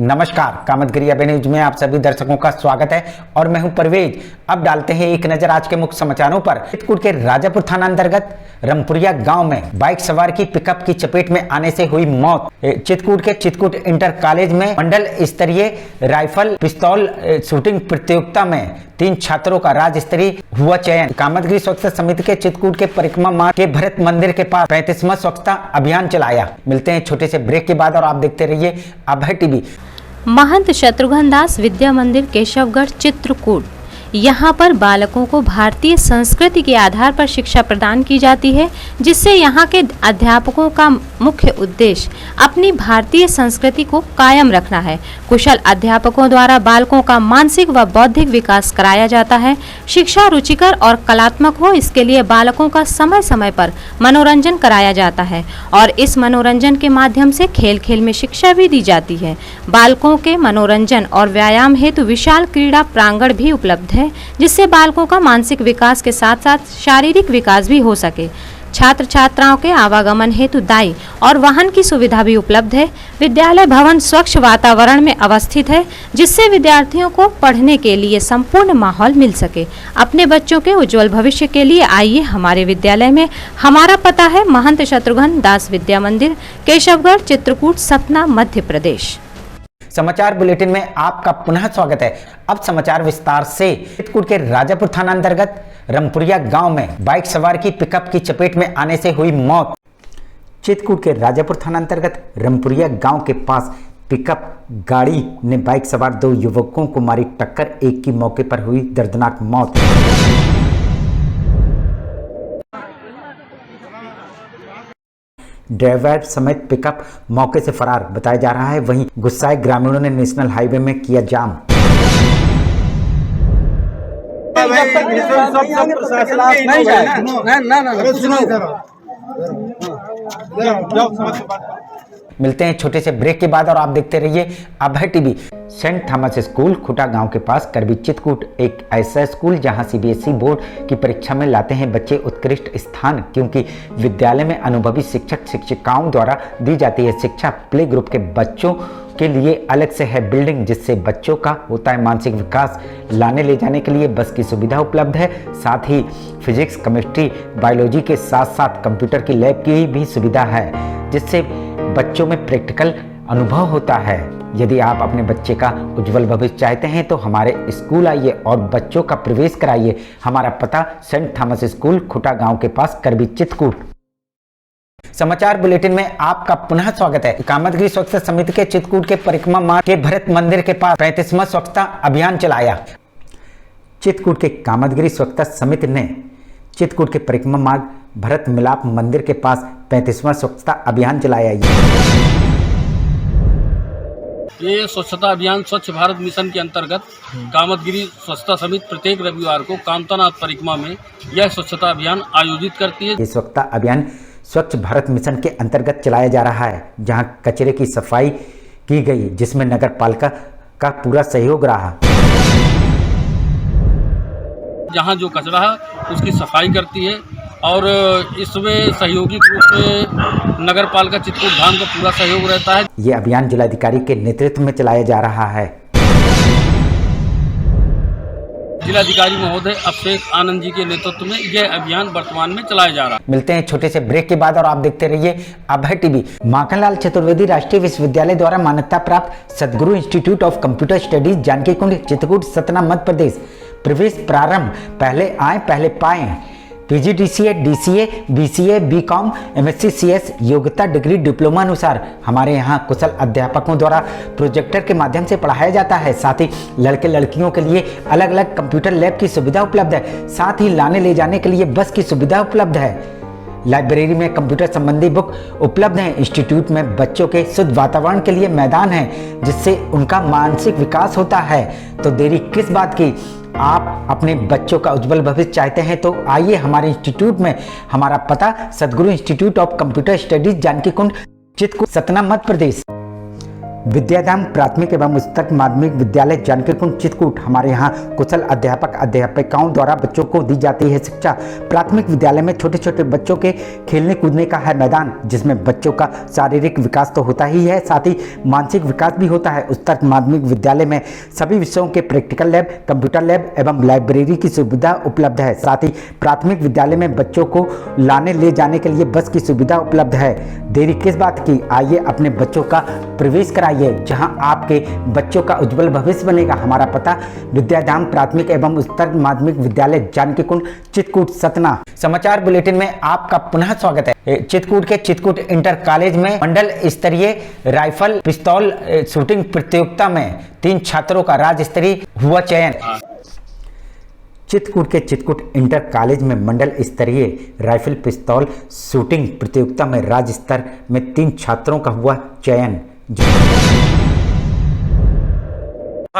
नमस्कार, कामतगिरी अभी न्यूज में आप सभी दर्शकों का स्वागत है और मैं हूं परवेज। अब डालते हैं एक नजर आज के मुख्य समाचारों पर। चित्रकूट के राजापुर थाना अंतर्गत रमपुरिया गांव में बाइक सवार की पिकअप की चपेट में आने से हुई मौत। चित्रकूट के चित्रकूट इंटर कॉलेज में मंडल स्तरीय राइफल पिस्तौल शूटिंग प्रतियोगिता में 3 छात्रों का राज्य स्तरीय हुआ चयन। कामतगिरी स्वच्छता समिति के चित्रकूट के परिक्रमा मार्ग के भरत मंदिर के पास 35वां स्वच्छता अभियान चलाया। मिलते हैं छोटे से ब्रेक के बाद और आप देखते रहिए अभय टीवी। महंत शत्रुघ्न दास विद्या मंदिर केशवगढ़ चित्रकूट। यहाँ पर बालकों को भारतीय संस्कृति के आधार पर शिक्षा प्रदान की जाती है, जिससे यहाँ के अध्यापकों का मुख्य उद्देश्य अपनी भारतीय संस्कृति को कायम रखना है। कुशल अध्यापकों द्वारा बालकों का मानसिक व बौद्धिक विकास कराया जाता है। शिक्षा रुचिकर और कलात्मक हो, इसके लिए बालकों का समय समय पर मनोरंजन कराया जाता है और इस मनोरंजन के माध्यम से खेल खेल में शिक्षा भी दी जाती है। बालकों के मनोरंजन और व्यायाम हेतु विशाल क्रीड़ा प्रांगण भी उपलब्ध है, जिससे बालकों का मानसिक विकास के साथ साथ शारीरिक विकास भी हो सके। छात्र छात्राओं के आवागमन हेतु दाई और वाहन की सुविधा भी उपलब्ध है। विद्यालय भवन स्वच्छ वातावरण में अवस्थित है, जिससे विद्यार्थियों को पढ़ने के लिए संपूर्ण माहौल मिल सके। अपने बच्चों के उज्जवल भविष्य के लिए आइए हमारे विद्यालय में। हमारा पता है महंत शत्रुघ्न दास विद्या मंदिर केशवगढ़ चित्रकूट सतना मध्य प्रदेश। समाचार बुलेटिन में आपका पुनः स्वागत है। अब समाचार विस्तार से। चित्रकूट के राजापुर थाना अंतर्गत रमपुरिया गांव में बाइक सवार की पिकअप की चपेट में आने से हुई मौत। चित्रकूट के राजापुर थाना अंतर्गत रमपुरिया गांव के पास पिकअप गाड़ी ने बाइक सवार 2 युवकों को मारी टक्कर। एक की मौके पर हुई दर्दनाक मौत। ड्राइवर समेत पिकअप मौके से फरार बताया जा रहा है। वहीं गुस्साए ग्रामीणों ने नेशनल हाईवे में किया जाम। मिलते हैं छोटे से ब्रेक के बाद और आप देखते रहिए Abhay TV. Saint Thomas school खुटा गांव के पास करबी चित्रकूट एक ऐसा स्कूल जहां सीबीएसई बोर्ड की परीक्षा में लाते हैं बच्चे उत्कृष्ट स्थान, क्योंकि विद्यालय में अनुभवी शिक्षक शिक्षिकाओं द्वारा दी जाती है शिक्षा। प्ले ग्रुप के बच्चों के लिए अलग से है बिल्डिंग, जिससे बच्चों का होता है मानसिक विकास। लाने ले जाने के लिए बस की सुविधा उपलब्ध है। साथ ही फिजिक्स केमिस्ट्री बायोलॉजी के साथ साथ कंप्यूटर की लैब की भी सुविधा है, जिससे बच्चों में प्रैक्टिकल अनुभव होता है। यदि आप अपने बच्चे का उज्जवल भविष्य चाहते हैं तो हमारे स्कूल आइए और बच्चों का प्रवेश कराइए। हमारा पता सेंट थॉमस स्कूल खुटा गांव के पास करबी चित्रकूट। समाचार बुलेटिन में आपका पुनः स्वागत है। कामतगिरी स्वच्छता समिति के चित्रकूट के परिक्रमा मार्ग के भरत मंदिर के पास 35वां स्वच्छता अभियान चलाया। चित्रकूट के कामतगिरी स्वच्छता समिति ने चित्रकूट के परिक्रमा मार्ग भरत मिलाप मंदिर के पास 35वां स्वच्छता अभियान चलाया। ये स्वच्छता अभियान स्वच्छ भारत मिशन के अंतर्गत कामतगिरी स्वच्छता समिति प्रत्येक रविवार को कामतानाथ परिक्रमा में यह स्वच्छता अभियान आयोजित करती है। ये स्वच्छता अभियान स्वच्छ भारत मिशन के अंतर्गत चलाया जा रहा है, जहां कचरे की सफाई की गई, जिसमें नगर पालिका का पूरा सहयोग रहा। जहां जो कचरा है उसकी सफाई करती है और इसमें सहयोगी रूप से नगर पालिका चित्रकूट धाम का पूरा सहयोग रहता है। ये अभियान जिलाधिकारी के नेतृत्व में चलाया जा रहा है। जिलाधिकारी महोदय अभिषेक आनंद जी के नेतृत्व में यह अभियान वर्तमान में चलाया जा रहा है। मिलते हैं छोटे से ब्रेक के बाद और आप देखते रहिए अभय टीवी। माखनलाल चतुर्वेदी राष्ट्रीय विश्वविद्यालय द्वारा मान्यता प्राप्त Sadguru institute of computer studies Janaki Kund Chitrakoot Satna Madhya Pradesh. प्रवेश प्रारंभ। पहले आए पहले पाए। PGDCA DCA BCA BCom MSc CS योग्यता डिग्री डिप्लोमा अनुसार हमारे यहाँ कुशल अध्यापकों द्वारा प्रोजेक्टर के माध्यम से पढ़ाया जाता है। साथ ही लड़के लड़कियों के लिए अलग अलग कंप्यूटर लैब की सुविधा उपलब्ध है। साथ ही लाने ले जाने के लिए बस की सुविधा उपलब्ध है। लाइब्रेरी में कंप्यूटर संबंधी बुक उपलब्ध हैं। इंस्टीट्यूट में बच्चों के शुद्ध वातावरण के लिए मैदान है, जिससे उनका मानसिक विकास होता है। तो देरी किस बात की, आप अपने बच्चों का उज्जवल भविष्य चाहते हैं तो आइए हमारे इंस्टीट्यूट में। हमारा पता Sadguru institute of computer studies Janaki Kund Chitrakoot Satna Madhya Pradesh. Vidyadham प्राथमिक एवं उच्चतर माध्यमिक विद्यालय जानकीकुंड चित्रकूट। हमारे यहाँ कुशल अध्यापक अध्यापिकाओं द्वारा बच्चों को दी जाती है शिक्षा। प्राथमिक विद्यालय में छोटे छोटे बच्चों के खेलने कूदने का है मैदान, जिसमें बच्चों का शारीरिक विकास तो होता ही है, साथ ही मानसिक विकास भी होता है। उच्चतर माध्यमिक विद्यालय में सभी विषयों के प्रैक्टिकल लैब, कंप्यूटर लैब एवं लाइब्रेरी की सुविधा उपलब्ध है। साथ ही प्राथमिक विद्यालय में बच्चों को लाने ले जाने के लिए बस की सुविधा उपलब्ध है। देरी किस बात की, आइए अपने बच्चों का प्रवेश कराइए, जहां आपके बच्चों का उज्जवल भविष्य बनेगा। हमारा पता विद्याधाम प्राथमिक एवं उच्चतर माध्यमिक विद्यालय जानकीकुंड चित्रकूट सतना। समाचार बुलेटिन में आपका पुनः स्वागत है। चित्रकूट के चित्रकूट इंटर कॉलेज में मंडल स्तरीय राइफल पिस्तौल शूटिंग प्रतियोगिता में 3 छात्रों का राज्य स्तरीय हुआ चयन। चित्रकूट के चित्रकूट इंटर कॉलेज में मंडल स्तरीय राइफल पिस्तौल शूटिंग प्रतियोगिता में राज्य स्तर में 3 छात्रों का हुआ चयन।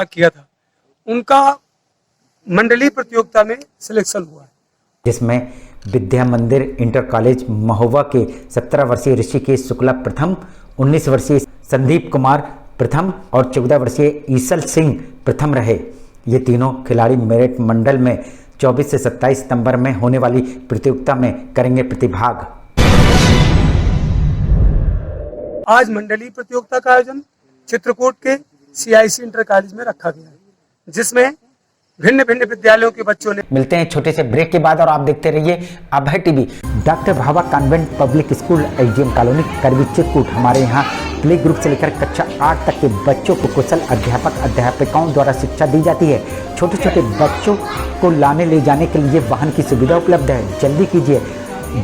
किया था, उनका मंडलीय प्रतियोगिता में सिलेक्शन हुआ है, जिसमें विद्या मंदिर इंटर कॉलेज महोबा के 17 वर्षीय ऋषिकेश शुक्ला प्रथम, 19 वर्षीय संदीप कुमार प्रथम और 14 वर्षीय ईसल सिंह प्रथम रहे। ये तीनों खिलाड़ी मेरिट मंडल में 24 से 27 सितंबर में होने वाली प्रतियोगिता में करेंगे प्रतिभाग। आज मंडलीय प्रतियोगिता का आयोजन चित्रकूट के CIC इंटर कॉलेज में रखा गया है, जिसमें भिन्न भिन्न विद्यालयों के बच्चों ने। मिलते हैं छोटे से ब्रेक के बाद और आप देखते रहिए Abhay TV. Doctor Bhabha convent public school AGM colony Karvi Chitrakoot. हमारे यहाँ प्ले ग्रुप से लेकर कक्षा 8 तक के बच्चों को कुशल अध्यापक अध्यापिकाओं द्वारा शिक्षा दी जाती है। छोटे छोटे बच्चों को लाने ले जाने के लिए वाहन की सुविधा उपलब्ध है। जल्दी कीजिए,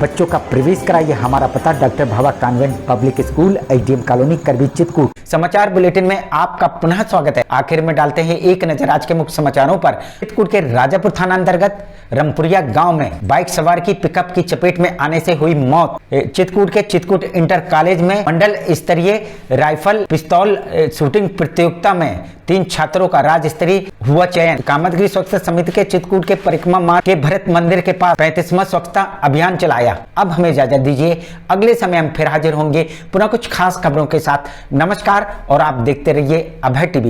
बच्चों का प्रवेश कराइए। हमारा पता doctor Bhabha convent public school AGM colony Karvi Chitrakoot. समाचार बुलेटिन में आपका पुनः स्वागत है। आखिर में डालते हैं एक नजर आज के मुख्य समाचारों पर। चित्रकूट के राजापुर थाना अंतर्गत रमपुरिया गांव में बाइक सवार की पिकअप की चपेट में आने से हुई मौत। चित्रकूट के चित्रकूट इंटर कॉलेज में मंडल स्तरीय राइफल पिस्तौल शूटिंग प्रतियोगिता में 3 छात्रों का राज्य स्तरीय हुआ चयन। कामतगिरी स्वच्छता समिति के चित्रकूट के परिक्रमा मार्ग के भरत मंदिर के पास 35वां स्वच्छता अभियान चलाया। अब हमें इजाजत दीजिए, अगले समय हम फिर हाजिर होंगे पुनः कुछ खास खबरों के साथ। नमस्कार और आप देखते रहिए अभय टीवी।